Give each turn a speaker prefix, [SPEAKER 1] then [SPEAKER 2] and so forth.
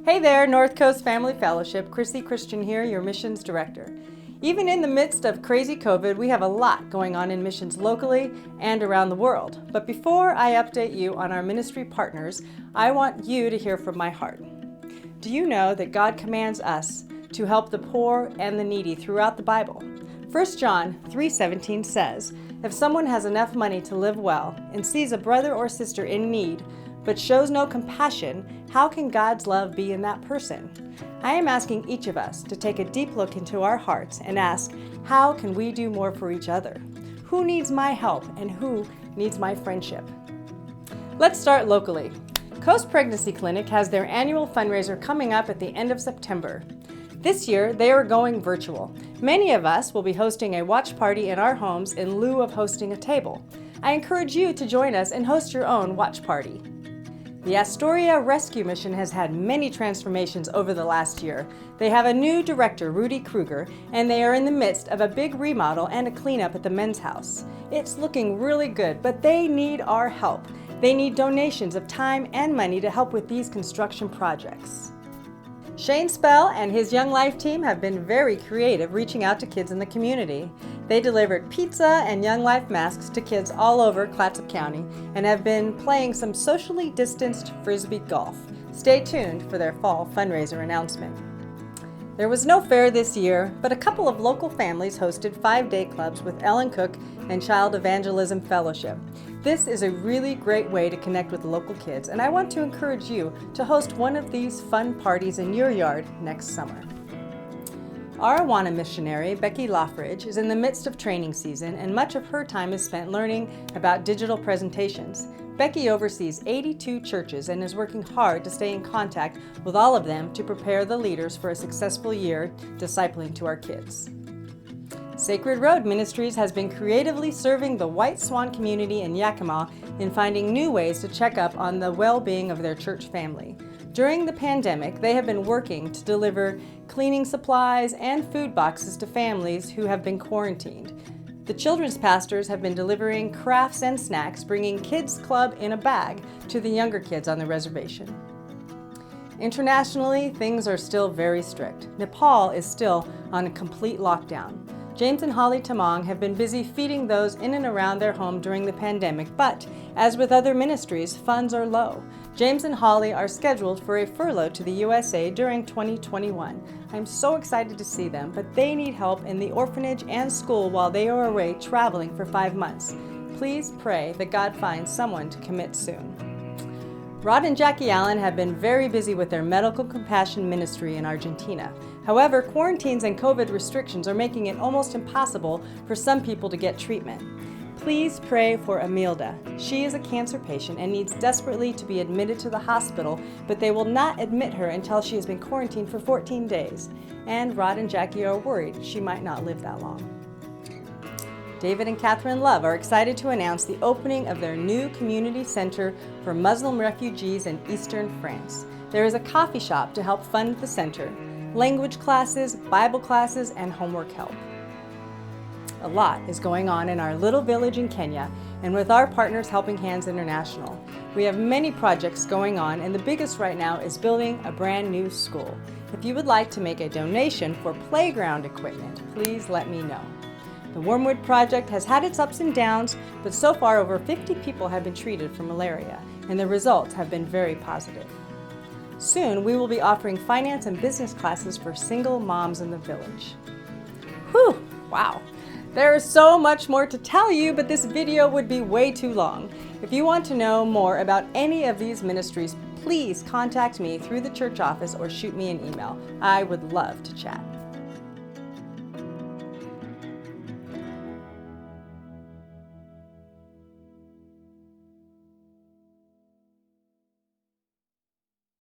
[SPEAKER 1] Hey there, North Coast Family Fellowship. Crissy Christian here, your missions director. Even in the midst of crazy COVID, we have a lot going on in missions locally and around the world. But before I update you on our ministry partners, I want you to hear from my heart. Do you know that God commands us to help the poor and the needy throughout the Bible? 1 John 3:17 says, "If someone has enough money to live well and sees a brother or sister in need, but shows no compassion, how can God's love be in that person?" I am asking each of us to take a deep look into our hearts and ask, how can we do more for each other? Who needs my help and who needs my friendship? Let's start locally. Coast Pregnancy Clinic has their annual fundraiser coming up at the end of September. This year, they are going virtual. Many of us will be hosting a watch party in our homes in lieu of hosting a table. I encourage you to join us and host your own watch party. The Astoria Rescue Mission has had many transformations over the last year. They have a new director, Rudy Kruger, and they are in the midst of a big remodel and a cleanup at the men's house. It's looking really good, but they need our help. They need donations of time and money to help with these construction projects. Shane Spell and his Young Life team have been very creative reaching out to kids in the community. They delivered pizza and Young Life masks to kids all over Clatsop County and have been playing some socially distanced frisbee golf. Stay tuned for their fall fundraiser announcement. There was no fair this year, but a couple of local families hosted 5-day clubs with Ellen Cook and Child Evangelism Fellowship. This is a really great way to connect with local kids, and I want to encourage you to host one of these fun parties in your yard next summer. Our Awana missionary, Becky Loffridge, is in the midst of training season, and much of her time is spent learning about digital presentations. Becky oversees 82 churches and is working hard to stay in contact with all of them to prepare the leaders for a successful year discipling to our kids. Sacred Road Ministries has been creatively serving the White Swan community in Yakima in finding new ways to check up on the well-being of their church family. During the pandemic, they have been working to deliver cleaning supplies and food boxes to families who have been quarantined. The children's pastors have been delivering crafts and snacks, bringing Kids Club in a bag to the younger kids on the reservation. Internationally, things are still very strict. Nepal is still on a complete lockdown. James and Holly Tamang have been busy feeding those in and around their home during the pandemic, but as with other ministries, funds are low. James and Holly are scheduled for a furlough to the USA during 2021. I'm so excited to see them, but they need help in the orphanage and school while they are away traveling for 5 months. Please pray that God finds someone to commit soon. Rod and Jackie Allen have been very busy with their medical compassion ministry in Argentina. However, quarantines and COVID restrictions are making it almost impossible for some people to get treatment. Please pray for Amilda. She is a cancer patient and needs desperately to be admitted to the hospital, but they will not admit her until she has been quarantined for 14 days. And Rod and Jackie are worried she might not live that long. David and Catherine Love are excited to announce the opening of their new community center for Muslim refugees in Eastern France. There is a coffee shop to help fund the center, language classes, Bible classes, and homework help. A lot is going on in our little village in Kenya and with our partners Helping Hands International. We have many projects going on, and the biggest right now is building a brand new school. If you would like to make a donation for playground equipment, please let me know. The Wormwood Project has had its ups and downs, but so far over 50 people have been treated for malaria, and the results have been very positive. Soon, we will be offering finance and business classes for single moms in the village. Whew, wow. There is so much more to tell you, but this video would be way too long. If you want to know more about any of these ministries, please contact me through the church office or shoot me an email. I would love to chat.